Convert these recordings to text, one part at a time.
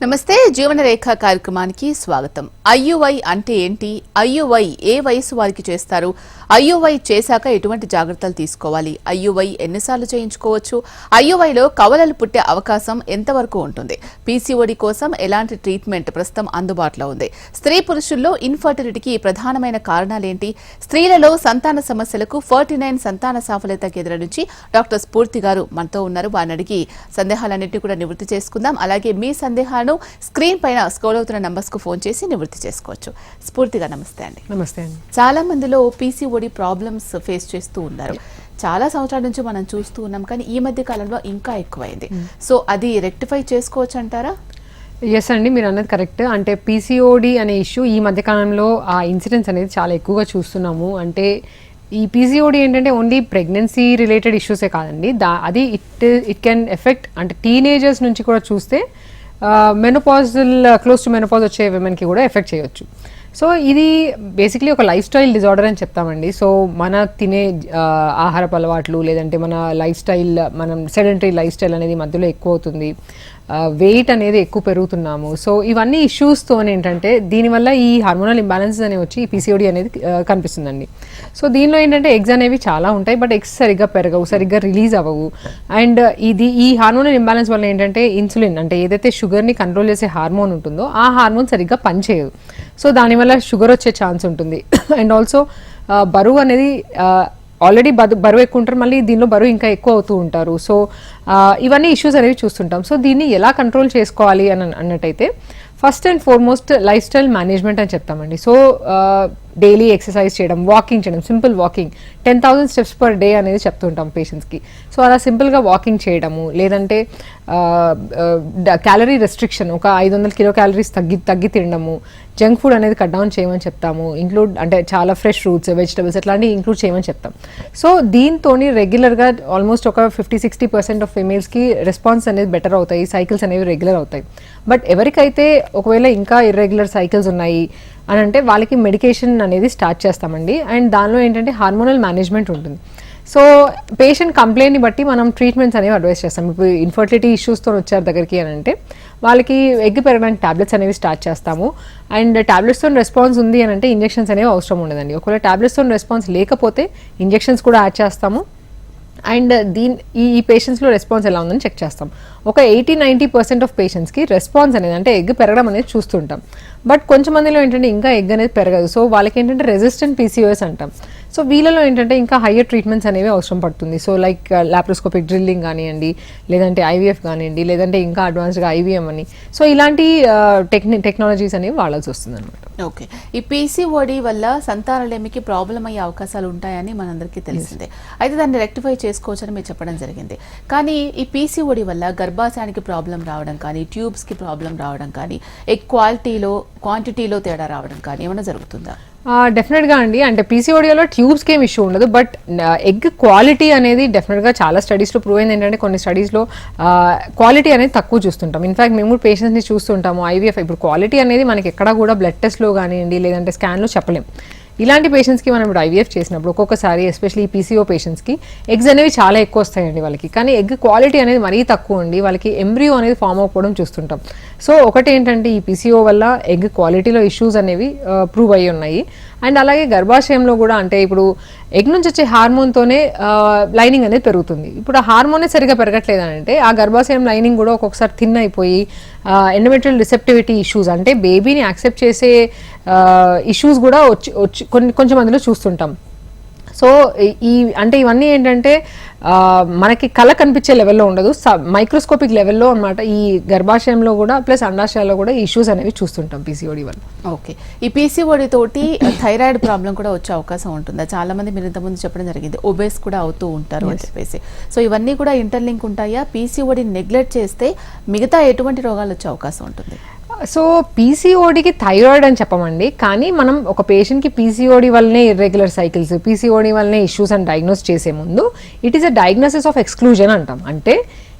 నమస్తే జీవన రేఖ కార్యక్రమానికి స్వాగతం. ఐయుఐ అంటే ఏంటి? ఐయుఐ ఏ వయసు వారికి చేస్తారు? ఐయుఐ చేశాక ఎటువంటి జాగ్రత్తలు తీసుకోవాలి? ఐయుఐ ఎన్నిసార్లు చేయించుకోవచ్చు? ఐయుఐలో కవలలు పుట్టే అవకాశం ఎంతవరకు ఉంటుంది? పీసీఓడి కోసం ఎలాంటి ట్రీట్మెంట్ ప్రస్తుతం అందుబాటులో ఉంది? స్త్రీ పురుషుల్లో ఇన్ఫర్టిలిటీకి ప్రధానమైన కారణాలేంటి? స్త్రీలలో సంతాన సమస్యలకు 49 సంతాన సాఫల్యత కేంద్రం నుంచి డాక్టర్ స్ఫూర్తి గారు మనతో ఉన్నారు. వారిని అడిగి సందేహాలన్నింటినీ కూడా నివృత్తి చేసుకుందాం. అలాగే మీ సందేహాలను స్క్రీన్ పైన స్క్రోల్ అవుతున్న నంబర్స్ కు ఫోన్ చేసి నివృత్తి చేసుకోవచ్చు. స్ఫూర్తిగా నమస్తే అండి. నమస్తే అండి. చాలా మందిలో పీసీఓడి ప్రాబ్లమ్స్ ఫేస్ చేస్తూ ఉన్నారు. చాలా సంవత్సరాల నుంచి మనం చూస్తూ ఉన్నాం, కానీ ఈ మధ్య కాలంలో ఇంకా ఎక్కువైంది. సో అది రెక్టిఫై చేసుకోవచ్చు అంటారా? ఎస్ అండి, మీరు అన్నది కరెక్ట్. అంటే పీసీఓడి అనే ఇష్యూ ఈ మధ్య కాలంలో ఆ ఇన్సిడెన్స్ అనేది చాలా ఎక్కువగా చూస్తున్నాము. అంటే ఈ పీసీఓడి ఏంటంటే ఓన్లీ ప్రెగ్నెన్సీ రిలేటెడ్ ఇష్యూసే కాదండి, అది ఇట్ కెన్ ఎఫెక్ట్ అంటే టీనేజర్స్ నుంచి కూడా చూస్తే మెనోపాజల్ క్లోజ్ టు మెనోపాజ్ వచ్చే విమెన్కి కూడా ఎఫెక్ట్ చేయొచ్చు. సో ఇది బేసిక్లీ ఒక లైఫ్ స్టైల్ డిజార్డర్ అని చెప్తామండి. సో మన తినే ఆహారపు అలవాట్లు, లేదంటే మన లైఫ్ స్టైల్, మనం సెడెంటరీ లైఫ్ స్టైల్ అనేది మధ్యలో ఎక్కువ అవుతుంది, వెయిట్ అనేది ఎక్కువ పెరుగుతున్నాము. సో ఇవన్నీ ఇష్యూస్తో ఏంటంటే దీనివల్ల ఈ హార్మోనల్ ఇంబ్యాలెన్సెస్ అనేవి వచ్చి ఈ పీసీఓడి అనేది కనిపిస్తుందండి. సో దీనిలో ఏంటంటే ఎగ్స్ అనేవి చాలా ఉంటాయి, బట్ ఎగ్స్ సరిగ్గా పెరగవు, సరిగ్గా రిలీజ్ అవ్వవు. అండ్ ఈ హార్మోనల్ ఇంబ్యాలెన్స్ వల్ల ఏంటంటే ఇన్సులిన్ అంటే ఏదైతే షుగర్ని కంట్రోల్ చేసే హార్మోన్ ఉంటుందో ఆ హార్మోన్ సరిగ్గా పనిచేయదు. సో దానివల్ల షుగర్ వచ్చే ఛాన్స్ ఉంటుంది. అండ్ ఆల్సో బరువు అనేది ఆల్రెడీ బరువు ఎక్కువ ఉంటారు, మళ్ళీ దీనిలో బరువు ఇంకా ఎక్కువ అవుతూ ఉంటారు. సో ఇవన్నీ ఇష్యూస్ అనేవి చూస్తుంటాం. సో దీన్ని ఎలా కంట్రోల్ చేసుకోవాలి అని అన్నట్టయితే first and foremost life style management అని చెప్తామండి. సో డైలీ ఎక్సర్సైజ్ చేయడం, వాకింగ్ చేయడం, simple walking 10,000 steps per day అనేది చెప్తుంటాం పేషెంట్స్కి. సో అలా సింపుల్గా వాకింగ్ చేయడము, లేదంటే క్యాలరీ రెస్ట్రిక్షన్, ఒక 500 కిలో క్యాలరీస్ తగ్గి తినడము, జంక్ ఫుడ్ అనేది కట్ డౌన్ చేయమని చెప్తాము. అంటే చాలా ఫ్రెష్ ఫ్రూట్స్, వెజిటబుల్స్ అట్లాంటివి ఇంక్లూడ్ చేయమని చెప్తాం. సో దీంతో రెగ్యులర్గా ఆల్మోస్ట్ ఒక 50-60% ఆఫ్ ఫీమేల్స్కి రెస్పాన్స్ అనేది బెటర్ అవుతాయి, సైకిల్స్ అనేవి రెగ్యులర్ అవుతాయి. బట్ ఎవరికైతే ఒకవేళ ఇంకా ఇర్రెగ్యులర్ సైకిల్స్ ఉన్నాయి అని అంటే వాళ్ళకి మెడికేషన్ అనేది స్టార్ట్ చేస్తామండి. అండ్ దానిలో ఏంటంటే హార్మోనల్ మేనేజ్మెంట్ ఉంటుంది. సో పేషెంట్ కంప్లైంట్ని బట్టి మనం ట్రీట్మెంట్స్ అనేవి అడ్వైస్ చేస్తాం. ఇప్పుడు ఇన్ఫర్టిలిటీ ఇష్యూస్తో వచ్చారు దగ్గరికి అని అంటే వాళ్ళకి ఎగ్ పెరగడానికి టాబ్లెట్స్ అనేవి స్టార్ట్ చేస్తాము. అండ్ టాబ్లెట్స్తో రెస్పాన్స్ ఉంది అని అంటే ఇంజెక్షన్స్ అనేవి అవసరం ఉండదండి. ఒకవేళ టాబ్లెట్స్తో రెస్పాన్స్ లేకపోతే ఇంజెక్షన్స్ కూడా యాడ్ చేస్తాము. అండ్ ఈ పేషెంట్స్లో రెస్పాన్స్ ఎలా ఉందని చెక్ చేస్తాం. ఒక 80-90% ఆఫ్ పేషెంట్స్కి రెస్పాన్స్ అనేది అంటే ఎగ్ పెరగడం అనేది చూస్తుంటాం. బట్ కొంచెం మందిలో ఏంటంటే ఇంకా ఎగ్ అనేది పెరగదు. సో వాళ్ళకి ఏంటంటే రెసిస్టెంట్ పీసీఓఎస్ అంటాం. సో వీళ్ళలో ఏంటంటే ఇంకా హయ్యర్ ట్రీట్మెంట్స్ అనేవి అవసరం పడుతుంది. సో లైక్ లాప్రోస్కోపిక్ డ్రిల్లింగ్ కానివ్వండి, లేదంటే ఐవీఎఫ్ కానివ్వండి, లేదంటే ఇంకా అడ్వాన్స్డ్గా ఐవీఎం అని. సో ఇలాంటి టెక్నాలజీస్ అనేవి వాడాల్సి వస్తుంది అనమాట. ఓకే, ఈ పీసీఓడి వల్ల సంతానలేమికి ప్రాబ్లం అయ్యే అవకాశాలు ఉంటాయని మనందరికీ తెలిసిందే. అయితే దాన్ని రెక్టిఫై చేసుకోవచ్చని మీరు చెప్పడం జరిగింది. కానీ ఈ పీసీఓడి వల్ల గర్భాశయానికి ప్రాబ్లం రావడం కానీ, ట్యూబ్స్కి ప్రాబ్లం రావడం కానీ, ఎగ్ క్వాంటిటీలో తేడా రావడం కానీ ఏమైనా జరుగుతుందా? డెఫినెట్గా అండి. అంటే పీసీఓడిలో ట్యూబ్స్కి ఏం ఇష్యూ ఉండదు, బట్ ఎగ్ క్వాలిటీ అనేది డెఫినెట్గా చాలా స్టడీస్లో ప్రూవ్ అయింది. ఏంటంటే కొన్ని స్టడీస్లో క్వాలిటీ అనేది తక్కువ చూస్తుంటాం. ఇన్ఫాక్ట్ మేము పేషెంట్స్ని చూస్తుంటాము ఐవీఎఫ్. ఇప్పుడు క్వాలిటీ అనేది మనకి ఎక్కడ కూడా బ్లడ్ టెస్ట్లో కానివ్వండి, లేదంటే స్కాన్లో చెప్పలేం. ఇలాంటి పేషెంట్స్కి మనం ఇప్పుడు ఐవీఎఫ్ చేసినప్పుడు ఒక్కొక్కసారి ఎస్పెషల్లీ ఈ పీసీఓ పేషెంట్స్కి ఎగ్స్ అనేవి చాలా ఎక్కువ వస్తాయండి వాళ్ళకి. కానీ ఎగ్ క్వాలిటీ అనేది మరీ తక్కువ ఉండి వాళ్ళకి ఎంబ్రియో అనేది ఫామ్ అవ్వడం చూస్తుంటాం. సో ఒకటి ఏంటంటే ఈ పీసీఓ వల్ల ఎగ్ క్వాలిటీలో ఇష్యూస్ అనేవి ప్రూవ్ అయ్యి ఉన్నాయి. అండ్ అలాగే గర్భాశయంలో కూడా అంటే ఇప్పుడు ఎగ్ నుంచి వచ్చే హార్మోన్తోనే లైనింగ్ అనేది పెరుగుతుంది. ఇప్పుడు ఆ హార్మోనే సరిగా పెరగట్లేదు అని అంటే ఆ గర్భాశయం లైనింగ్ కూడా ఒక్కొక్కసారి థిన్ అయిపోయి ఎండోమెట్రియల్ రిసెప్టివిటీ ఇష్యూస్ అంటే బేబీని యాక్సెప్ట్ చేసే ఇష్యూస్ కూడా కొంచెం మందిలో చూస్తుంటాం. సో ఇవన్నీ ఏంటంటే మనకి కళ కనిపించే లెవెల్లో ఉండదు, మైక్రోస్కోపిక్ లెవెల్లో అనమాట. ఈ గర్భాశయంలో కూడా ప్లస్ అండాశయాల్లో కూడా ఇష్యూస్ అనేవి చూస్తుంటాం పీసీఓడి వల్ల. ఓకే, ఈ పీసీఓడి తోటి థైరాయిడ్ ప్రాబ్లం కూడా వచ్చే అవకాశం ఉంటుందా? చాలా మంది మీరు ఇంతకుముందు చెప్పడం జరిగింది ఒబేస్ కూడా అవుతూ ఉంటారు అని చెప్పేసి. సో ఇవన్నీ కూడా ఇంటర్లింక్ ఉంటాయా? పీసీఓడి నెగ్లెక్ట్ చేస్తే మిగతా ఎటువంటి రోగాలు వచ్చే అవకాశం ఉంటుంది? సో పీసీఓడికి థైరాయిడ్ అని చెప్పమండి, కానీ మనం ఒక పేషెంట్కి పీసీఓడి వల్లనే ఇర్రెగ్యులర్ సైకిల్స్, పీసీఓడి వల్లనే ఇష్యూస్ అని డయాగ్నోస్ చేసే ముందు it is a diagnosis of exclusion అంటాం. అంటే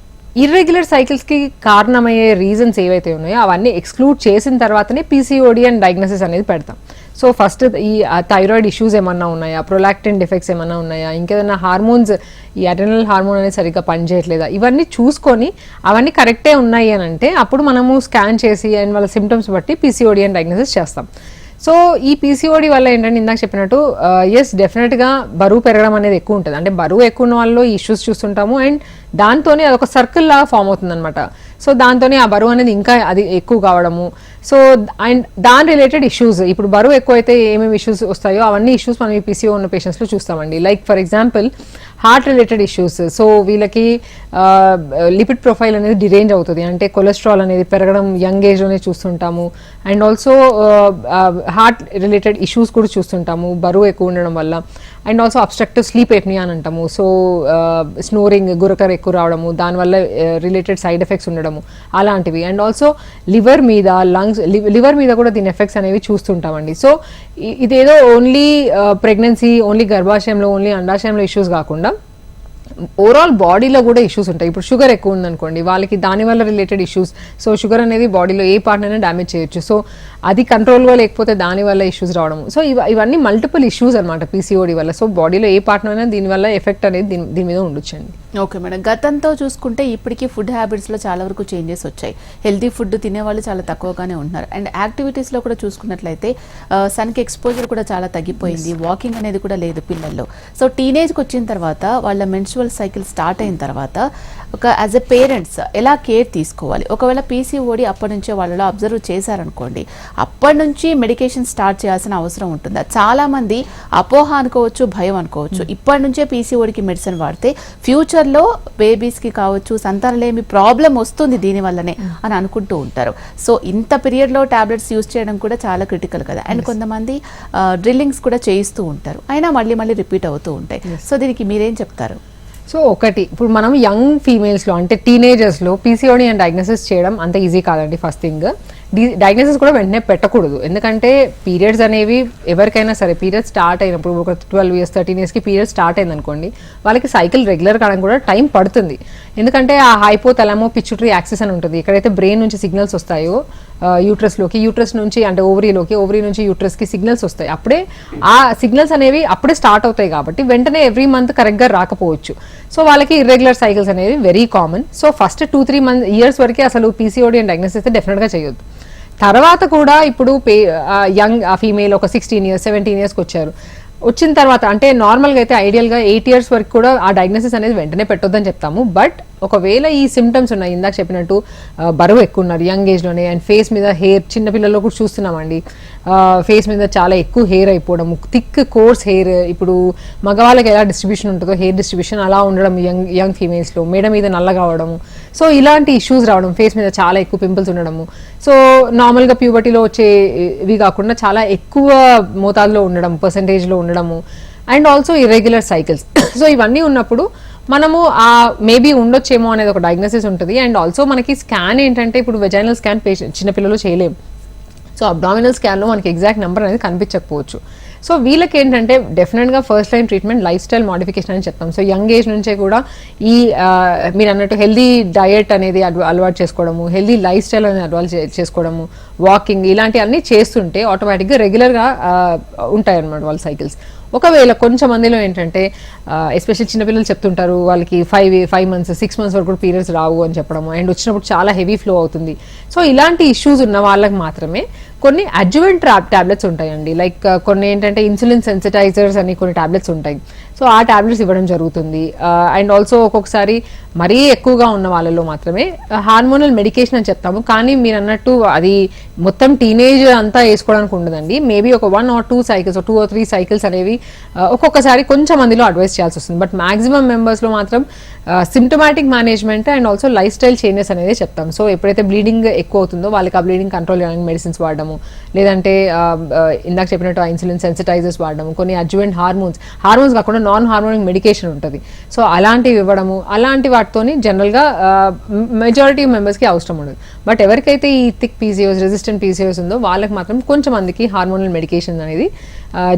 ఇర్రెగ్యులర్ సైకిల్స్కి కారణమయ్యే రీజన్స్ ఏవైతే ఉన్నాయో అవన్నీ ఎక్స్క్లూడ్ చేసిన తర్వాతనే పీసీఓడి అని డయాగ్నోసిస్ అనేది పెడతాం. సో ఫస్ట్ ఈ థైరాయిడ్ ఇష్యూస్ ఏమన్నా ఉన్నాయా, ప్రొలాక్టిన్ డిఫెక్ట్స్ ఏమన్నా ఉన్నాయా, ఇంకేదైనా హార్మోన్స్ ఈ అడ్రినల్ హార్మోన్ అనేది సరిగ్గా పనిచేయట్లేదా, ఇవన్నీ చూసుకొని అవన్నీ కరెక్టే ఉన్నాయి అని అంటే అప్పుడు మనము స్కాన్ చేసి అండ్ వాళ్ళ సిమ్టమ్స్ బట్టి పీసీఓడి అని డయాగ్నోసిస్ చేస్తాం. సో ఈ పీసీఓడి వల్ల ఏంటంటే ఇందాక చెప్పినట్టు ఎస్ డెఫినెట్గా బరువు పెరగడం అనేది ఎక్కువ ఉంటుంది. అంటే బరువు ఎక్కువ ఉన్న వాళ్ళు ఇష్యూస్ చూస్తుంటాము అండ్ దాంతోనే అదొక సర్కిల్ లాగా ఫామ్ అవుతుంది అనమాట. సో దాంతోనే ఆ బరువు అనేది ఇంకా అది ఎక్కువ కావడము. సో అండ్ దాని రిలేటెడ్ ఇష్యూస్, ఇప్పుడు బరువు ఎక్కువైతే ఏమేమి ఇష్యూస్ వస్తాయో అవన్నీ ఇష్యూస్ మనం ఈ పీసీఓ ఉన్న పేషెంట్స్లో చూస్తామండి. Like for example heart related issues. So వీళ్ళకి లిపిడ్ ప్రొఫైల్ అనేది డిరేంజ్ అవుతుంది, అంటే కొలెస్ట్రాల్ అనేది పెరగడం యంగ్ ఏజ్లోనే చూస్తుంటాము. And also heart related issues కూడా చూస్తుంటాము బరువు ఎక్కువ ఉండడం వల్ల. And also obstructive sleep apnoea అని అంటాము. సో స్నోరింగ్, గురకర ఎక్కువ రావడము, దానివల్ల రిలేటెడ్ సైడ్ ఎఫెక్ట్స్ ఉండడము అలాంటివి. అండ్ ఆల్సో లివర్ మీద, లివర్ మీద కూడా దీని ఎఫెక్ట్స్ అనేవి చూస్తుంటామండి. సో ఇదేదో ఓన్లీ ప్రెగ్నెన్సీ, ఓన్లీ గర్భాశయంలో, ఓన్లీ అండాశయంలో ఇష్యూస్ కాకుండా ఓవరాల్ బాడీలో కూడా ఇష్యూస్ ఉంటాయి. ఇప్పుడు షుగర్ ఎక్కువ ఉందనుకోండి, వాళ్ళకి దానివల్ల రిలేటెడ్ ఇష్యూస్. సో షుగర్ అనేది బాడీలో ఏ పార్ట్ అయినా డ్యామేజ్ చేయొచ్చు. సో అది కంట్రోల్గా లేకపోతే దానివల్ల ఇష్యూస్ రావడం. సో ఇవన్నీ మల్టిపుల్ ఇష్యూస్ అనమాట పీసీఓడి వల్ల. సో బాడీలో ఏ పార్ట్ అయినా దీనివల్ల ఎఫెక్ట్ అనేది దీని మీద ఉండొచ్చండి. ఓకే మేడం, గతంతో చూసుకుంటే ఇప్పటికీ ఫుడ్ హ్యాబిట్స్లో చాలా వరకు చేంజెస్ వచ్చాయి. హెల్తీ ఫుడ్ తినేవాళ్ళు చాలా తక్కువగానే ఉంటున్నారు. అండ్ యాక్టివిటీస్లో కూడా చూసుకున్నట్లయితే సన్కి ఎక్స్పోజర్ కూడా చాలా తగ్గిపోయింది. వాకింగ్ అనేది కూడా లేదు పిల్లల్లో. సో టీనేజ్కి వచ్చిన తర్వాత వాళ్ళ మెన్స్ట్రువల్ సైకిల్ స్టార్ట్ అయిన తర్వాత ఒక యాజ్ ఎ పేరెంట్స్ ఎలా కేర్ తీసుకోవాలి? ఒకవేళ పీసీఓడి అప్పటి నుంచే వాళ్ళలో అబ్జర్వ్ చేశారనుకోండి, అప్పటి నుంచి మెడికేషన్ స్టార్ట్ చేయాల్సిన అవసరం ఉంటుందా? చాలా మంది అపోహ అనుకోవచ్చు, భయం అనుకోవచ్చు, ఇప్పటి నుంచే పీసీఓడికి మెడిసిన్ వాడితే ఫ్యూచర్లో బేబీస్కి కావచ్చు సంతానలేమి ప్రాబ్లం వస్తుంది దీనివల్లనే అని అనుకుంటూ ఉంటారు. సో ఇంత పీరియడ్లో టాబ్లెట్స్ యూజ్ చేయడం కూడా చాలా క్రిటికల్ కదా. అండ్ కొంతమంది డ్రిల్లింగ్స్ కూడా చేయిస్తూ ఉంటారు, అయినా మళ్ళీ మళ్ళీ రిపీట్ అవుతూ ఉంటాయి. సో దీనికి మీరేం చెప్తారు? సో ఒకటి, ఇప్పుడు మనం యంగ్ ఫీమేల్స్లో అంటే టీనేజర్స్లో పీసీఓడి అని డయాగ్నోసిస్ చేయడం అంత ఈజీ కాదండి. ఫస్ట్ థింగ్, డయాగ్నోసిస్ కూడా వెంటనే పెట్టకూడదు. ఎందుకంటే పీరియడ్స్ అనేవి ఎవరికైనా సరే పీరియడ్స్ స్టార్ట్ అయినప్పుడు ఒక 12 years 13 yearsకి పీరియడ్ స్టార్ట్ అయింది అనుకోండి, వాళ్ళకి సైకిల్ రెగ్యులర్ కావడానికి కూడా టైం పడుతుంది. ఎందుకంటే ఆ హైపోథాలమో పిట్యూటరీ యాక్సిస్ అని ఉంటుంది, ఎక్కడైతే బ్రెయిన్ నుంచి సిగ్నల్స్ వస్తాయో యూట్రస్లోకి, యూట్రస్ నుంచి అంటే ఓవరీలోకి, ఓవరీ నుంచి యూట్రస్కి సిగ్నల్స్ వస్తాయి. అప్పుడే ఆ సిగ్నల్స్ అనేవి అప్పుడే స్టార్ట్ అవుతాయి కాబట్టి వెంటనే ఎవ్రీ మంత్ కరెక్ట్గా రాకపోవచ్చు. సో వాళ్ళకి ఇర్రెగ్యులర్ సైకిల్స్ అనేవి very common. So first 2-3 years వరకే అసలు పీసీఓడి అని డయాగ్నోసిస్ అయితే డెఫినెట్గా చేయొద్దు. తర్వాత కూడా ఇప్పుడు యంగ్ ఫీమేల్ ఒక 16 years 17 yearsకి వచ్చిన తర్వాత అంటే నార్మల్గా అయితే ఐడియల్గా 8 years వరకు కూడా ఆ డయాగ్నోసిస్ అనేది వెంటనే పెట్టొద్దని చెప్తాము. బట్ ఒకవేళ ఈ సిమ్టమ్స్ ఉన్నాయి, ఇందాక చెప్పినట్టు బరువు ఎక్కువ ఉన్నారు యంగ్ ఏజ్లోనే, అండ్ ఫేస్ మీద హెయిర్, చిన్నపిల్లల్లో కూడా చూస్తున్నామండి ఫేస్ మీద చాలా ఎక్కువ హెయిర్ అయిపోవడం, థిక్ కోర్స్ హెయిర్. ఇప్పుడు మగవాళ్ళకి ఎలా డిస్ట్రిబ్యూషన్ ఉంటుందో హెయిర్ డిస్ట్రిబ్యూషన్ అలా ఉండడం యంగ్ ఫీమేల్స్లో, మెడ మీద నల్లగా అవడము. సో ఇలాంటి ఇష్యూస్ రావడం, ఫేస్ మీద చాలా ఎక్కువ పింపుల్స్ ఉండడము. సో నార్మల్గా ప్యూబర్టీలో వచ్చేవి కాకుండా చాలా ఎక్కువ మోతాదులో ఉండడం, పర్సంటేజ్లో ఉండడము. And also irregular cycles. So ఇవన్నీ ఉన్నప్పుడు మనము మేబీ ఉండొచ్చేమో అనేది ఒక డయాగ్నోసిస్ ఉంటుంది. అండ్ ఆల్సో మనకి స్కాన్ ఏంటంటే ఇప్పుడు వెజైనల్ స్కాన్ చిన్నపిల్లలు చేయలేము. సో అబ్డామినల్ స్కాన్లో మనకి ఎగ్జాక్ట్ నెంబర్ అనేది కనిపించకపోవచ్చు. సో వీళ్ళకి ఏంటంటే డెఫినెట్గా first line treatment life style modification అని చెప్తాం. సో యంగ్ ఏజ్ నుంచే కూడా ఈ మీరు అన్నట్టు హెల్దీ డయట్ అనేది అలవాటు చేసుకోవడము, హెల్దీ లైఫ్ స్టైల్ అనేది అలవాటు చేసుకోవడము, వాకింగ్ ఇలాంటివన్నీ చేస్తుంటే ఆటోమేటిక్గా రెగ్యులర్గా ఉంటాయి అన్నమాట వాళ్ళ సైకిల్స్. ఒకవేళ కొంచెం మందిలో ఏంటంటే ఎస్పెషల్లీ చిన్నపిల్లలు చెప్తుంటారు వాళ్ళకి 5 months 6 months వరకు కూడా పీరియడ్స్ రావు అని చెప్పడము, అండ్ వచ్చినప్పుడు చాలా హెవీ ఫ్లో అవుతుంది. సో ఇలాంటి ఇష్యూస్ ఉన్న వాళ్ళకి మాత్రమే కొన్ని అడ్జువెంట్ టాబ్లెట్స్ ఉంటాయండి. లైక్ కొన్ని ఏంటంటే ఇన్సులిన్ సెన్సిటైజర్స్ అని కొన్ని టాబ్లెట్స్ ఉంటాయి. సో ఆ టాబ్లెట్స్ ఇవ్వడం జరుగుతుంది. అండ్ ఆల్సో ఒక్కొక్కసారి మరీ ఎక్కువగా ఉన్న వాళ్ళలో మాత్రమే హార్మోనల్ మెడికేషన్ అని చెప్తాము. కానీ మీరు అన్నట్టు అది మొత్తం టీనేజ్ అంతా వేసుకోవడానికి ఉండదండి. మేబీ ఒక 1 or 2 cycles 2 or 3 cycles అనేవి ఒక్కొక్కసారి కొంచెం మందిలో అడ్వైస్ చేయాల్సి వస్తుంది. బట్ మాక్సిమం మెంబర్స్లో మాత్రం symptomatic management and also life style changes అనేది చెప్తాం. సో ఎప్పుడైతే బ్లీడింగ్ ఎక్కువ అవుతుందో వాళ్ళకి ఆ బ్లీడింగ్ కంట్రోల్ చేయడానికి మెడిసిన్స్ వాడడము, లేదంటే ఇందాక చెప్పినట్టు ఇన్సులిన్ సెన్సిటైజర్స్ వాడడము, కొన్ని అడ్జువెంట్ హార్మోన్స్ కాకుండా నాన్ హార్మోనిక్ మెడికేషన్ ఉంటుంది. సో అలాంటివి ఇవ్వడము, అలాంటి వాటితోని జనరల్గా మెజారిటీ మెంబర్స్కి అవసరం ఉండదు. బట్ ఎవరికైతే ఈ థిక్ పీసీఓస్, రెసిస్టెంట్ పీసీఓస్ ఉందో వాళ్ళకి మాత్రం కొంచెం మందికి హార్మోనల్ మెడికేషన్ అనేది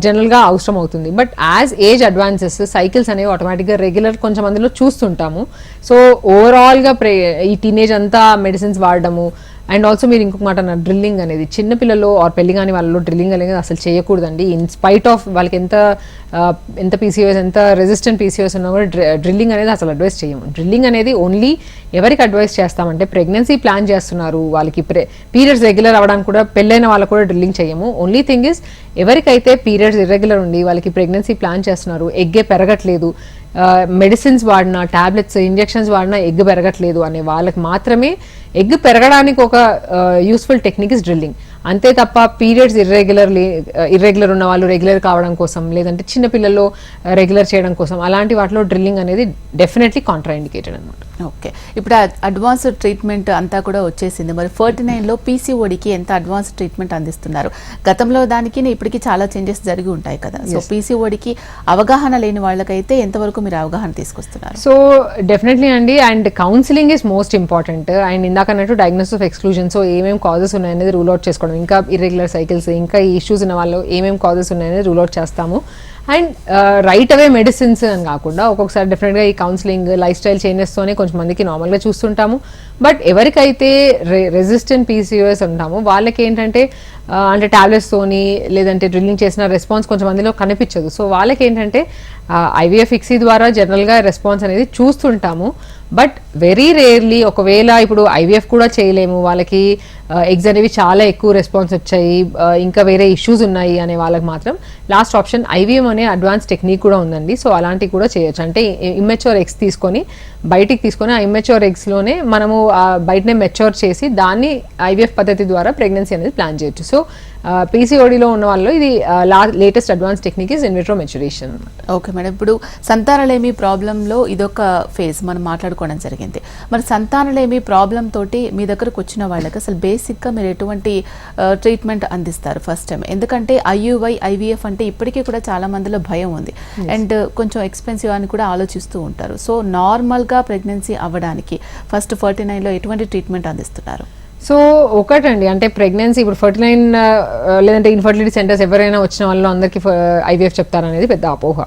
జనరల్గా అవసరం అవుతుంది. But as age advances cycles అనేవి ఆటోమేటిక్గా రెగ్యులర్ కొంచెం మందిలో చూస్తుంటాము. సో ఓవరాల్గా ఈ టీనేజ్ అంతా మెడిసిన్స్ వాడడము అండ్ ఆల్సో మీరు ఇంకొక మాట అన్నారు, డ్రిల్లింగ్ అనేది చిన్నపిల్లలు ఆర్ పెళ్లి కాని వాళ్ళలో డ్రిల్లింగ్ అనేది అసలు చేయకూడదండి. ఇన్ స్పైట్ ఆఫ్ వాళ్ళకి ఎంత పీసీఓఎస్, ఎంత రెసిస్టెంట్ పీసీఓఎస్ ఉన్నా కూడా డ్రిల్లింగ్ అనేది అసలు అడ్వైస్ చేయము. డ్రిల్లింగ్ అనేది ఓన్లీ ఎవరికి అడ్వైస్ చేస్తామంటే ప్రెగ్నెన్సీ ప్లాన్ చేస్తున్నారు, వాళ్ళకి పీరియడ్స్ రెగ్యులర్ అవ్వడానికి కూడా, పెళ్ళైన వాళ్ళకు కూడా డ్రిల్లింగ్ చేయము. ఓన్లీ థింగ్ ఇస్ ఎవరికైతే పీరియడ్స్ ఇర్రెగ్యులర్ ఉండి వాళ్ళకి ప్రెగ్నెన్సీ ప్లాన్ చేస్తున్నారు, ఎగ్గే పెరగట్లేదు, మెడిసిన్స్ వాడినా, టాబ్లెట్స్, ఇంజెక్షన్స్ వాడినా ఎగ్ పెరగట్లేదు అనే వాళ్ళకి మాత్రమే ఎగ్ పెరగడానికి ఒక యూస్ఫుల్ టెక్నిక్ ఇస్ డ్రిల్లింగ్. అంతే తప్ప పీరియడ్స్ ఇర్రెగ్యులర్ ఉన్న వాళ్ళు రెగ్యులర్ కావడం కోసం, లేదంటే చిన్నపిల్లల్లో రెగ్యులర్ చేయడం కోసం అలాంటి వాటిలో డ్రిల్లింగ్ అనేది డెఫినెట్లీ కాంట్రా ఇండికేటెడ్ అనమాట. ఓకే, ఇప్పుడు అడ్వాన్స్డ్ ట్రీట్మెంట్ అంతా కూడా వచ్చేసింది. మరి 49లో పీసీఓడికి ఎంత అడ్వాన్స్డ్ ట్రీట్మెంట్ అందిస్తున్నారు? గతంలో దానికి ఇప్పటికీ చాలా చేంజెస్ జరిగి ఉంటాయి కదా. సో పీసీఓడికి అవగాహన లేని వాళ్ళకైతే ఎంతవరకు మీరు అవగాహన తీసుకొస్తున్నారు? సో డెఫినెట్లీ అండి, and counselling is most important. And ఇందాక అన్నట్టు డయాగ్నోసిస్ ఆఫ్ ఎక్స్క్లూజన్, సో ఏమేమి కాజెస్ ఉన్నాయనేది రూల్ అవుట్ చేసుకోవడం, ఇంకా ఇర్రెగ్యులర్ సైకిల్స్, ఇంకా ఈ ఇష్యూస్ ఉన్న వాళ్ళు ఏమేమి కాజెస్ ఉన్నాయనేది రూల్ అవుట్ చేస్తాము. అండ్ రైట్ అవే మెడిసిన్స్ అని కాకుండా ఒక్కొక్కసారి డెఫినెట్గా ఈ కౌన్సిలింగ్, లైఫ్ స్టైల్ చేంజెస్తోనే కొంచెం మందికి నార్మల్గా చూస్తుంటాము. బట్ ఎవరికైతే రెసిస్టెంట్ పీసీఓఎస్ ఉంటామో వాళ్ళకి ఏంటంటే అంటే టాబ్లెట్స్తోని లేదంటే డ్రిల్లింగ్ చేసిన రెస్పాన్స్ కొంచెం మందిలో కనిపించదు. సో వాళ్ళకి ఏంటంటే ఐవీఎఫ్ ఇక్సీ ద్వారా జనరల్గా రెస్పాన్స్ అనేది చూస్తుంటాము. బట్ వెరీ రేర్లీ, ఒకవేళ ఇప్పుడు ఐవీఎఫ్ కూడా చేయలేము, వాళ్ళకి ఎగ్స్ అనేవి చాలా ఎక్కువ రెస్పాన్స్ వచ్చాయి, ఇంకా వేరే ఇష్యూస్ ఉన్నాయి అనే వాళ్ళకి మాత్రం లాస్ట్ ఆప్షన్ ఐవీఎం అనే అడ్వాన్స్ టెక్నిక్ కూడా ఉందండి. సో అలాంటివి కూడా చేయొచ్చు. అంటే ఇమ్మెచ్యూర్ ఎగ్స్ బయటికి తీసుకొని ఆ ఇమ్మెచ్యూర్ ఎగ్స్లోనే మనము బయటనే మెచ్యూర్ చేసి దాన్ని ఐవీఎఫ్ పద్ధతి ద్వారా ప్రెగ్నెన్సీ అనేది ప్లాన్ చేయొచ్చు. సో పీసీఓడిలో ఉన్న వాళ్ళు ఇది latest advance technique is in vitro maturation. Okay madam, ఇప్పుడు సంతానలేమి ప్రాబ్లంలో ఇదొక ఫేజ్ మనం మాట్లాడుకోవడం జరిగింది. మరి సంతానలేమి ప్రాబ్లం తోటి మీ దగ్గరకు వచ్చిన వాళ్ళకి అసలు బేసిక్గా మీరు ఎటువంటి ట్రీట్మెంట్ అందిస్తారు ఫస్ట్ టైం? ఎందుకంటే ఐయుఐ, ఐవీఎఫ్ అంటే ఇప్పటికీ కూడా చాలా మందిలో భయం ఉంది అండ్ కొంచెం ఎక్స్పెన్సివ్ అని కూడా ఆలోచిస్తూ ఉంటారు. సో నార్మల్గా ప్రెగ్నెన్సీ అవ్వడానికి ఫస్ట్ 49లో ఎటువంటి ట్రీట్మెంట్ అందిస్తున్నారు? సో ఒకటండి, అంటే ప్రెగ్నెన్సీ ఇప్పుడు 49 లేదంటే ఇన్ఫర్టిలిటీ సెంటర్స్ ఎవరైనా వచ్చిన వాళ్ళు అందరికీ ఐవీఎఫ్ చెప్తారనేది పెద్ద అపోహ.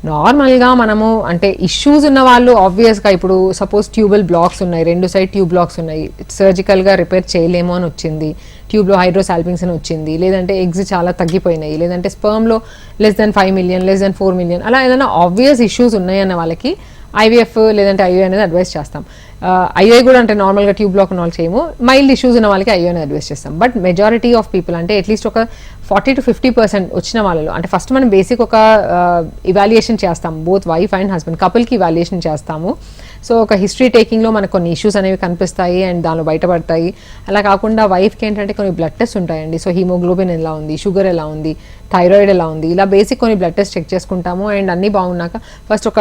నార్మల్గా మనము అంటే ఇష్యూస్ ఉన్న వాళ్ళు ఆబ్వియస్గా ఇప్పుడు సపోజ్ ట్యూబల్ బ్లాక్స్ ఉన్నాయి, 2 సైడ్ ట్యూబ్ బ్లాక్స్ ఉన్నాయి, సర్జికల్గా రిపేర్ చేయలేము అని వచ్చింది, ట్యూబ్లో హైడ్రోసాల్పింగ్స్ అని వచ్చింది, లేదంటే ఎగ్స్ చాలా తగ్గిపోయినాయి, లేదంటే స్పర్మ్లో <5 million, $4 million అలా ఏదైనా ఆబ్వియస్ ఇష్యూస్ ఉన్నాయన్న వాళ్ళకి ఐవీఎఫ్ లేదంటే ఐయుఐ అనేది అడ్వైస్ చేస్తాం. ఐయుఐ కూడా అంటే నార్మల్గా ట్యూబ్ బ్లాక్ ఉన్న వాళ్ళు చేయము, మైల్డ్ ఇష్యూస్ ఉన్న వాళ్ళకి ఐయుఐ అనేది అడ్వైస్ చేస్తాం. బట్ మెజారిటీ ఆఫ్ పీపుల్ అంటే అట్లీస్ట్ ఒక 40 to 50% వచ్చిన వాళ్ళలో అంటే ఫస్ట్ మనం బేసిక్ ఒక ఇవాల్యుయేషన్ చేస్తాం, బోత్ వైఫ్ అండ్ హస్బెండ్ కపుల్కి ఇవాల్యుయేషన్ చేస్తాము. సో ఒక హిస్టరీ టేకింగ్లో మనకు కొన్ని ఇష్యూస్ అనేవి కనిపిస్తాయి అండ్ దానిలో బయటపడతాయి. అలా కాకుండా వైఫ్కి ఏంటంటే కొన్ని బ్లడ్ టెస్ట్ ఉంటాయండి. సో హీమోగ్లోబిన్ ఎలా ఉంది, షుగర్ ఎలా ఉంది, థైరాయిడ్ ఎలా ఉంది, ఇలా బేసిక్ కొన్ని బ్లడ్ టెస్ట్ చెక్ చేసుకుంటాము. అండ్ అన్నీ బాగున్నాక ఫస్ట్ ఒక